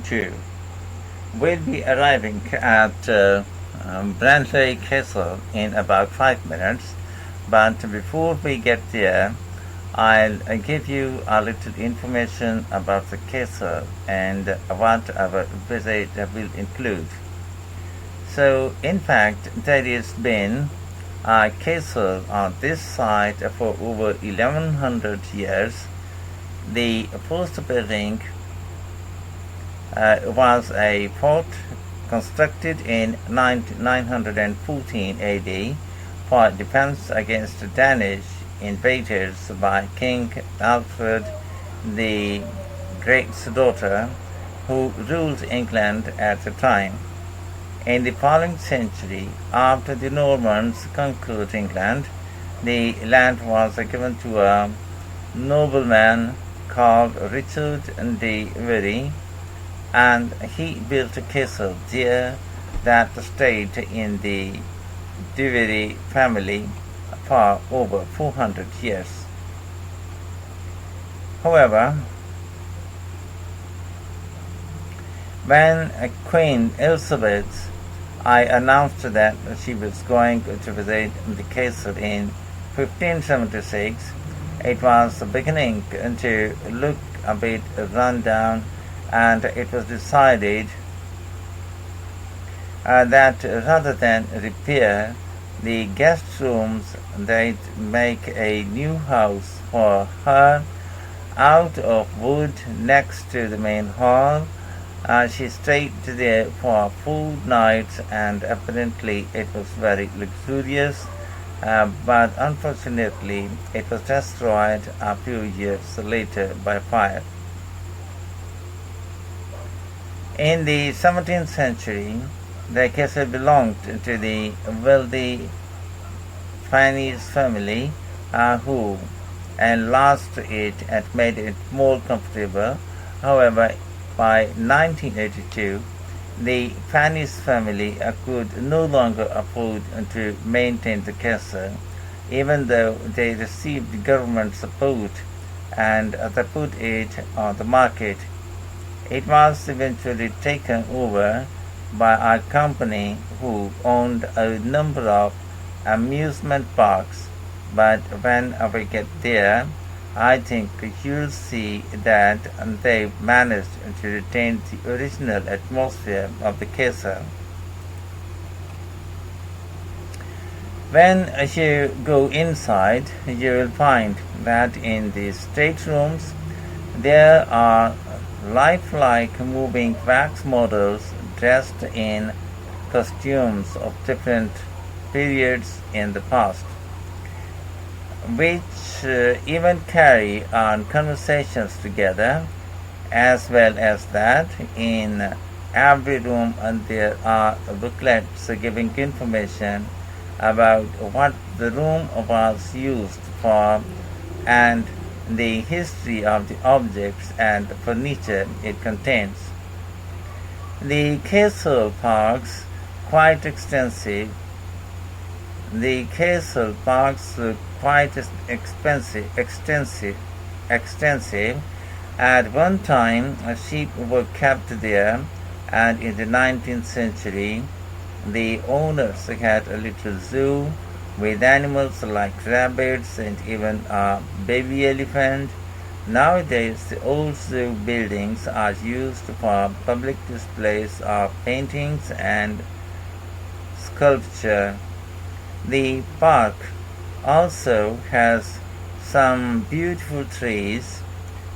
2. We'll be arriving at Brantley Castle in about 5 minutes, but before we get there, I'll give you a little information about the castle and what our visit will include. So, in fact, there has been a castle on this site for over 1100 years. The first building was a fort constructed in 914 AD for defense against Danish invaders by King Alfred the Great's daughter, who ruled England at the time. In the following century, after the Normans conquered England, the land was given to a nobleman called Richard de Very, and he built a castle there that stayed in the de Very family for over 400 years. However, when Queen Elizabeth I announced that she was going to visit the castle in 1576, it was beginning to look a bit run down, and it was decided that rather than repair the guest rooms, they'd make a new house for her out of wood next to the main hall. She stayed there for 4 nights, and apparently it was very luxurious, but unfortunately it was destroyed a few years later by fire. In the 17th century, the castle belonged to the wealthy Fanny's family, who enlarged it and made it more comfortable. However, by 1982, the Fanny's family could no longer afford to maintain the castle, even though they received government support and they put it on the market. It was eventually taken over by a company who owned a number of amusement parks, but when we get there, I think you'll see that they managed to retain the original atmosphere of the castle. When you go inside, you will find that in the staterooms there are lifelike moving wax models dressed in costumes of different periods in the past, which even carry on conversations together. As well as that, in every room there are booklets giving information about what the room was used for and the history of the objects and furniture it contains. The castle parks quite extensive. The castle parks look quite extensive. At one time, sheep were kept there, and in the 19th century, the owners had a little zoo with animals like rabbits and even a baby elephant. Nowadays, the old zoo buildings are used for public displays of paintings and sculpture. The park also has some beautiful trees,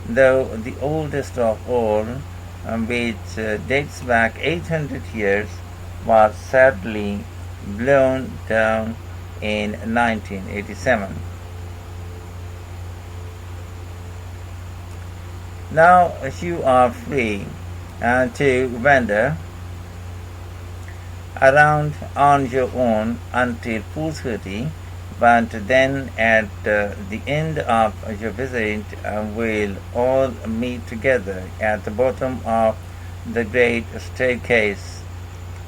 though the oldest of all, which dates back 800 years, was sadly blown down in 1987. Now you are free to wander around on your own until 4:30, but then at the end of your visit we'll all meet together at the bottom of the great staircase.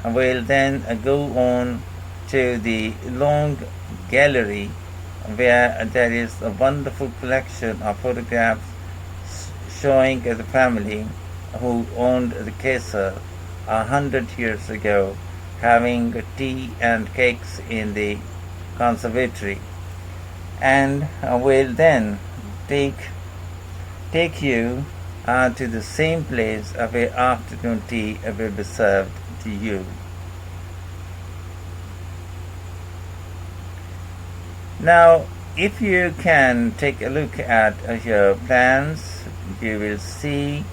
We'll then go on to the long gallery where there is a wonderful collection of photographs showing the family who owned the castle 100 years ago, having tea and cakes in the conservatory, and will then take you to the same place where afternoon tea will be served to you. Now, if you can take a look at your plans, you will see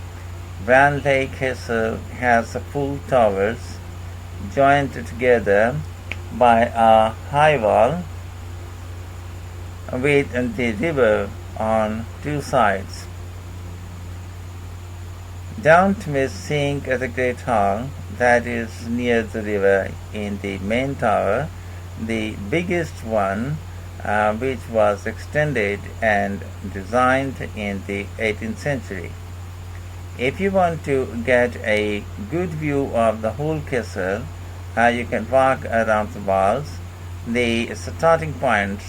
Van Lake Castle has full towers joined together by a high wall with the river on two sides. Don't miss seeing the Great Hall that is near the river in the main tower, the biggest one, which was extended and designed in the 18th century. If you want to get a good view of the whole castle, you can walk around the walls. The starting points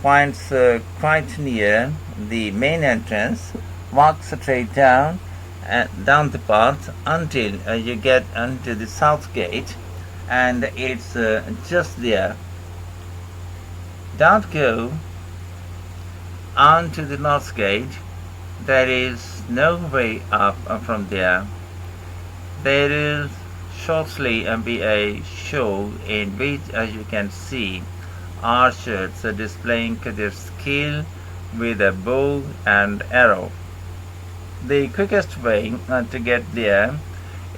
quite near the main entrance. Walk straight down the path until you get onto the south gate, and it's just there. Don't go on to the north gate. There is no way up from there. There is shortly be a show in which, as you can see, archers are displaying their skill with a bow and arrow. The quickest way to get there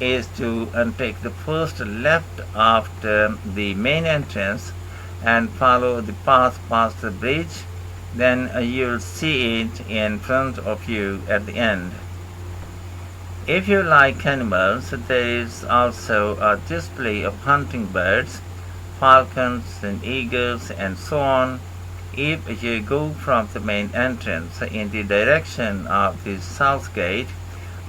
is to take the first left after the main entrance and follow the path past the bridge. Then you'll see it in front of you at the end. If you like animals, there is also a display of hunting birds, falcons and eagles and so on. If you go from the main entrance in the direction of the south gate,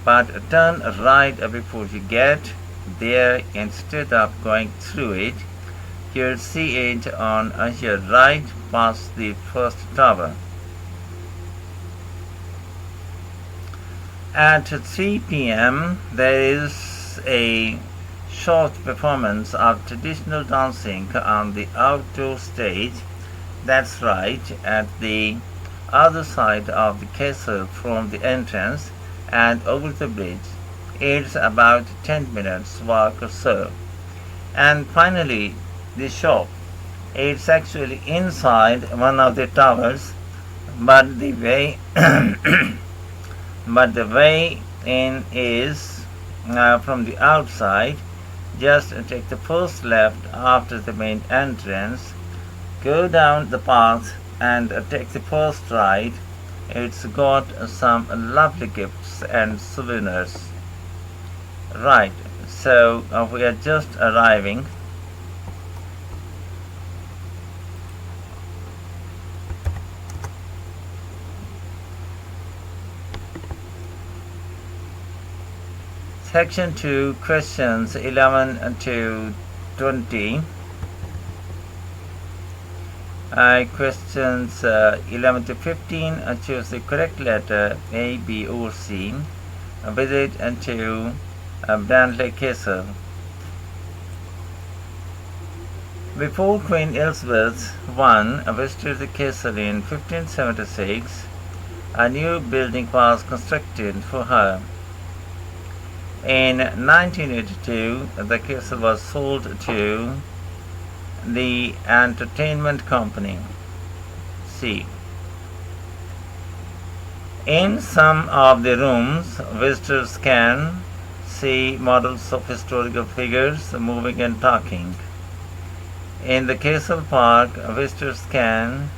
but turn right before you get there instead of going through it, you'll see it on your right past the first tower. At 3 p.m. there is a short performance of traditional dancing on the outdoor stage. That's right, at the other side of the castle from the entrance and over the bridge. It's about 10 minutes walk or so. And finally, the shop. It's actually inside one of the towers, but the way in is from the outside. Just take the first left after the main entrance, go down the path and take the first right. It's got some lovely gifts and souvenirs. Right, so we are just arriving. Section 2, questions 11 to 20. Questions 11 to 15, choose the correct letter A, B, or C. Visit to Brantley Castle. Before Queen Elizabeth I visited the castle in 1576, a new building was constructed for her. In 1982, the castle was sold to the entertainment company. C. In some of the rooms, visitors can see models of historical figures moving and talking. In the castle park, visitors can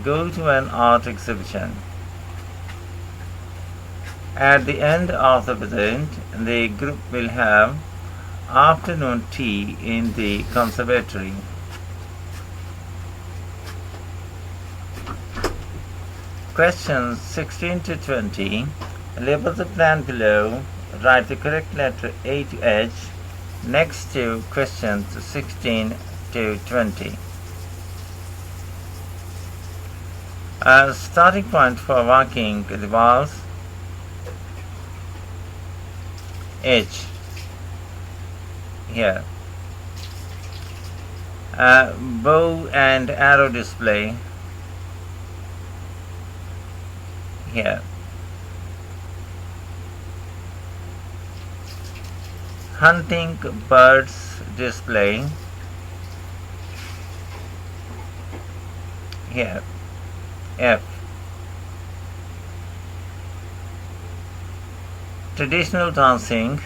go to an art exhibition. At the end of the visit, the group will have afternoon tea in the conservatory. Questions 16 to 20. Label the plan below. Write the correct letter A to H next to questions 16 to 20. A starting point for walking the walls. H. Here. Bow and arrow display. Here. Hunting birds display. Here. F. Traditional dancing.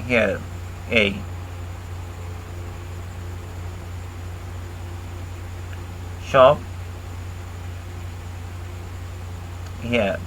Here. A. Shop. Here.